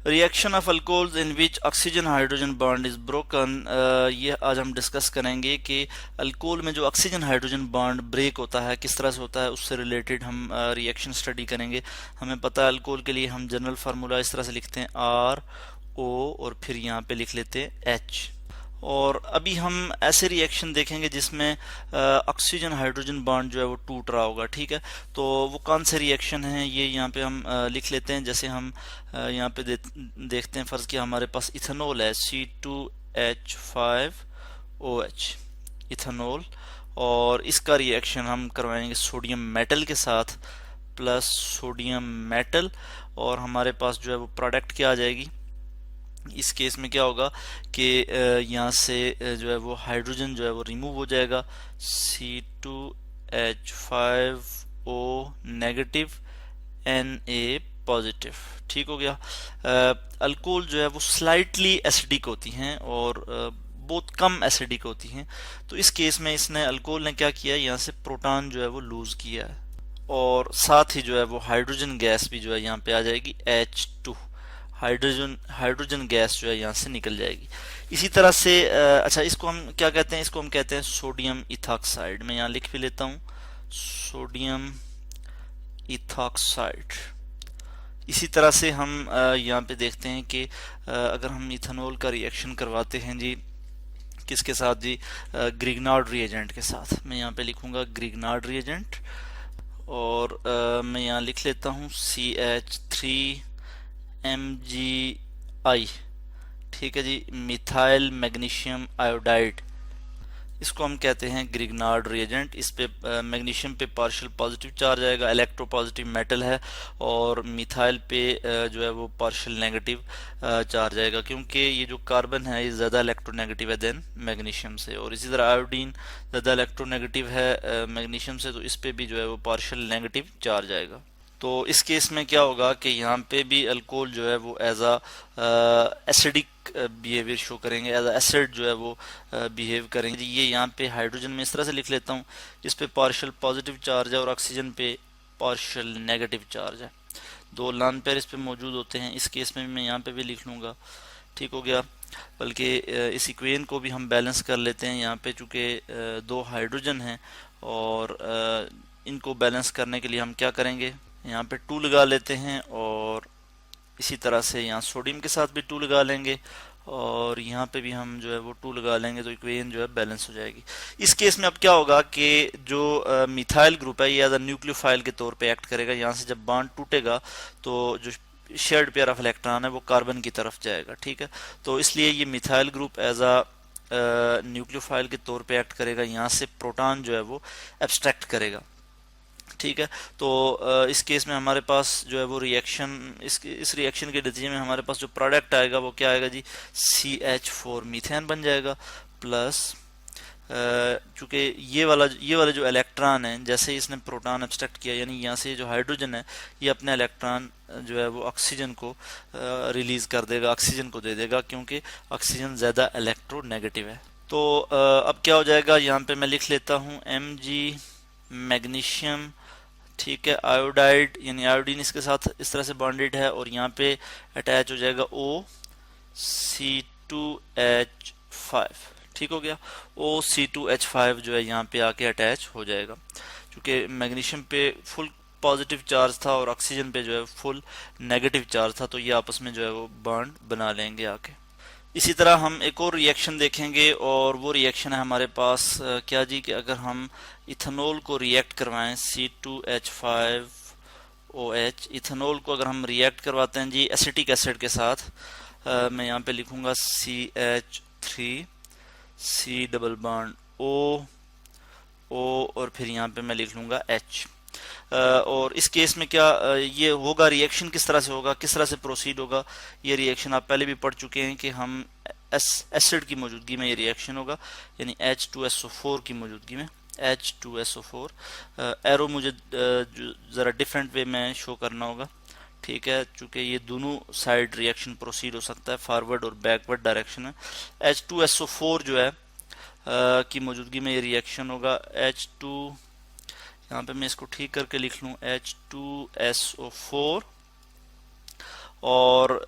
Reaction of alcohols in which oxygen hydrogen bond is broken. ये आज हम discuss करेंगे कि अल्कोहल में जो ऑक्सीजन हाइड्रोजन बॉन्ड ब्रेक होता है किस तरह से होता है, उससे रिलेटेड हम रिएक्शन स्टडी करेंगे। हमें पता है अल्कोहल के लिए हम जनरल फार्मूला इस तरह से लिखते हैं आर ओ और फिर यहाँ पे लिख लेते हैं एच। और अभी हम ऐसे रिएक्शन देखेंगे जिसमें ऑक्सीजन हाइड्रोजन बॉन्ड जो है वो टूट रहा होगा। ठीक है, तो वो कौन से रिएक्शन हैं ये यहाँ पे हम लिख लेते हैं। जैसे हम यहाँ पे देखते हैं, फर्ज किया हमारे पास इथेनॉल है C2H5OH इथेनॉल, और इसका रिएक्शन हम करवाएंगे सोडियम मेटल के साथ प्लस सोडियम मेटल, और हमारे पास जो है वो प्रोडक्ट क्या आ जाएगी। इस केस में क्या होगा कि यहाँ से जो है वो हाइड्रोजन जो है वो रिमूव हो जाएगा, C2H5O नेगेटिव Na पॉजिटिव। ठीक हो गया। अल्कोहल जो है वो स्लाइटली एसिडिक होती हैं और बहुत कम एसिडिक होती हैं। तो इस केस में इसने अल्कोहल ने क्या किया है, यहाँ से प्रोटॉन जो है वो लूज किया है, और साथ ही जो है वो हाइड्रोजन गैस भी जो है यहाँ पे आ जाएगी H2। हाइड्रोजन गैस जो है यहाँ से निकल जाएगी। इसी तरह से अच्छा, इसको हम क्या कहते हैं, इसको हम कहते हैं सोडियम इथॉक्साइड। मैं यहाँ लिख भी लेता हूँ, सोडियम इथॉक्साइड। इसी तरह से हम यहाँ पे देखते हैं कि अगर हम इथेनॉल का रिएक्शन करवाते हैं जी किसके साथ जी, ग्रिग्नार्ड रिएजेंट के साथ। मैं यहाँ पे लिखूंगा ग्रिग्नार्ड रिएजेंट, और मैं यहाँ लिख लेता हूँ CH3Mgi। ठीक है जी, मिथाइल मैग्नीशियम आयोडाइड, इसको हम कहते हैं ग्रिग्नार्ड रिएजेंट। इस पे मैग्नीशियम पे पार्शियल पॉजिटिव चार्ज आएगा, इलेक्ट्रोपॉजिटिव मेटल है, और मिथाइल पे जो है वो पार्शियल नेगेटिव चार्ज आएगा, क्योंकि ये जो कार्बन है ये ज़्यादा इलेक्ट्रोनेगेटिव है देन मैग्नीशियम से। और इसी तरह आयोडीन ज़्यादा इलेक्ट्रोनेगेटिव है मैग्नीशियम से, तो इस पे भी जो है वो पार्शियल नेगेटिव चार्ज आएगा। तो इस केस में क्या होगा कि यहाँ पे भी अल्कोहल जो है वो as a acidic behaviour show करेंगे, एज अ एसिड जो है वो बिहेव करेंगे। ये यहाँ पे हाइड्रोजन में इस तरह से लिख लेता हूँ, इस पे पार्शियल पॉजिटिव चार्ज है और ऑक्सीजन पे पार्शियल नेगेटिव चार्ज है। दो लॉन पेयर इस पे मौजूद होते हैं। इस केस में मैं यहाँ पे भी लिख लूँगा। ठीक हो गया। बल्कि इस इक्वेशन को भी हम बैलेंस कर लेते हैं। यहाँ पे चूँकि दो हाइड्रोजन हैं और इनको बैलेंस करने के लिए हम क्या करेंगे, यहाँ पे 2 लगा लेते हैं, और इसी तरह से यहाँ सोडियम के साथ भी 2 लगा लेंगे, और यहाँ पे भी हम जो है वो 2 लगा लेंगे, तो इक्वेशन जो है बैलेंस हो जाएगी। इस केस में अब क्या होगा कि जो मिथाइल ग्रुप है ये एज अ न्यूक्लियोफाइल के तौर पे एक्ट करेगा। यहाँ से जब बॉन्ड टूटेगा तो जो शेयर्ड पेयर ऑफ इलेक्ट्रॉन है वो कार्बन की तरफ जाएगा। ठीक है, तो इसलिए ये methyl group as a nucleophile के तौर पे एक्ट करेगा। यहाँ से प्रोटॉन जो है वो एब्स्ट्रैक्ट करेगा। ठीक है, तो इस केस में हमारे पास जो है वो रिएक्शन, इस रिएक्शन के नतीजे में हमारे पास जो प्रोडक्ट आएगा वो क्या आएगा जी, CH4 मीथेन बन जाएगा। प्लस चूंकि ये वाला जो इलेक्ट्रॉन है, जैसे ही इसने प्रोटॉन एब्स्ट्रैक्ट किया, यानी यहाँ से जो हाइड्रोजन है ये अपने इलेक्ट्रॉन जो है वो ऑक्सीजन को रिलीज कर देगा, ऑक्सीजन को दे देगा, क्योंकि ऑक्सीजन ज़्यादा इलेक्ट्रोनेगेटिव है। तो अब क्या हो जाएगा, यहाँ पे मैं लिख लेता हूँ Mg मैग्नीशियम। ठीक है, आयोडाइड यानी आयोडीन इसके साथ इस तरह से बॉन्डेड है, और यहाँ पे अटैच हो जाएगा OC2H5। ठीक हो गया, OC2H5 जो है यहाँ पे आके अटैच हो जाएगा। क्योंकि मैग्नीशियम पे फुल पॉजिटिव चार्ज था और ऑक्सीजन पे जो है फुल नेगेटिव चार्ज था, तो ये आपस में जो है वो बॉन्ड बना लेंगे आके। इसी तरह हम एक और रिएक्शन देखेंगे, और वो रिएक्शन है हमारे पास क्या जी, कि अगर हम इथेनॉल को रिएक्ट करवाएं C2H5OH, इथेनॉल को अगर हम रिएक्ट करवाते हैं जी एसिटिक एसिड के साथ, मैं यहाँ पे लिखूंगा CH3C डबल बॉन्ड O और फिर यहाँ पे मैं लिख लूंगा H। और इस केस में क्या ये होगा, रिएक्शन किस तरह से होगा, किस तरह से प्रोसीड होगा, ये रिएक्शन आप पहले भी पढ़ चुके हैं कि हम एसिड की मौजूदगी में ये रिएक्शन होगा, यानी H2SO4 की मौजूदगी में H2SO4। एरो मुझे ज़रा डिफरेंट वे में शो करना होगा। ठीक है, चूंकि ये दोनों साइड रिएक्शन प्रोसीड हो सकता है, फॉरवर्ड और बैकवर्ड डायरेक्शन में। H2SO4 जो है की मौजूदगी में ये रिएक्शन होगा। H2, यहाँ पे मैं इसको ठीक करके लिख लूँ, H2SO4, और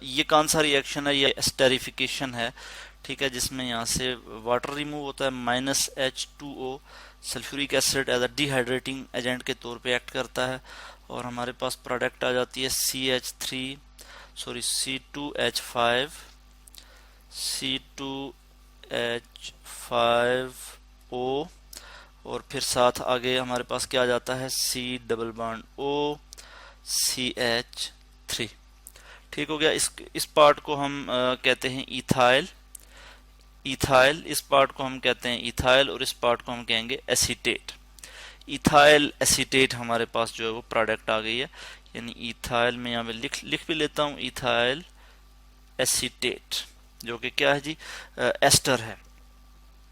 ये कौन सा रिएक्शन है, ये एस्टेरिफिकेशन है, ठीक है, जिसमें यहाँ से वाटर रिमूव होता है, -H2O sulphuric acid as a dehydrating agent के तौर पे एक्ट करता है, और हमारे पास प्रोडक्ट आ जाती है C2H5O, और फिर साथ आगे हमारे पास क्या आ जाता है, C+O CH3। ठीक हो गया। इस पार्ट को हम कहते हैं इथाइल। इस पार्ट को हम कहते हैं इथाइल, और इस पार्ट को हम कहेंगे एसीटेट। इथाइल एसीटेट हमारे पास जो है वो प्रोडक्ट आ गई है, यानी इथाइल में यहाँ पे लिख भी लेता हूँ, इथाइल एसीटेट, जो कि क्या है जी, एस्टर है,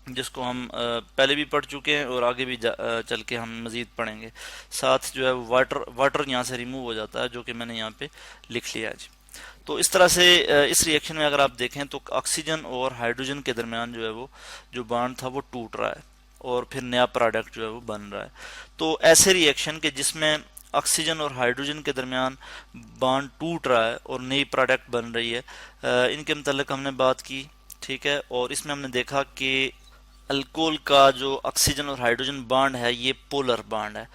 जिसको हम पहले भी पढ़ चुके हैं और आगे भी चल के हम मज़ीद पढ़ेंगे। साथ जो है वाटर यहाँ से रिमूव हो जाता है, जो कि मैंने यहाँ पे लिख लिया है जी। तो इस तरह से इस रिएक्शन में अगर आप देखें तो ऑक्सीजन और हाइड्रोजन के दरमियान जो है वो जो बॉन्ड था वो टूट रहा है, और फिर नया प्रोडक्ट जो है वो बन रहा है। तो ऐसे रिएक्शन के जिसमें ऑक्सीजन और हाइड्रोजन के दरमियान बॉन्ड टूट रहा है और नई प्रोडक्ट बन रही है, इनके मतलब हमने बात की, ठीक है। और इसमें हमने देखा कि अल्कोहल का जो ऑक्सीजन और हाइड्रोजन बॉन्ड है ये पोलर बॉन्ड है,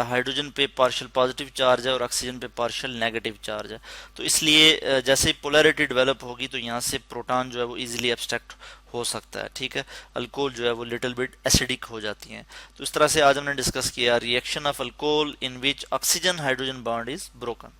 हाइड्रोजन पे पार्शियल पॉजिटिव चार्ज है और ऑक्सीजन पे पार्शियल नेगेटिव चार्ज है। तो इसलिए जैसे ही पोलैरिटी डेवलप होगी तो यहाँ से प्रोटॉन जो है वो इजीली एब्स्ट्रैक्ट हो सकता है, ठीक है। अल्कोहल जो है वो लिटिल बिट एसिडिक हो जाती हैं। तो इस तरह से आज हमने डिस्कस किया reaction of alcohol in which oxygen hydrogen bond is broken.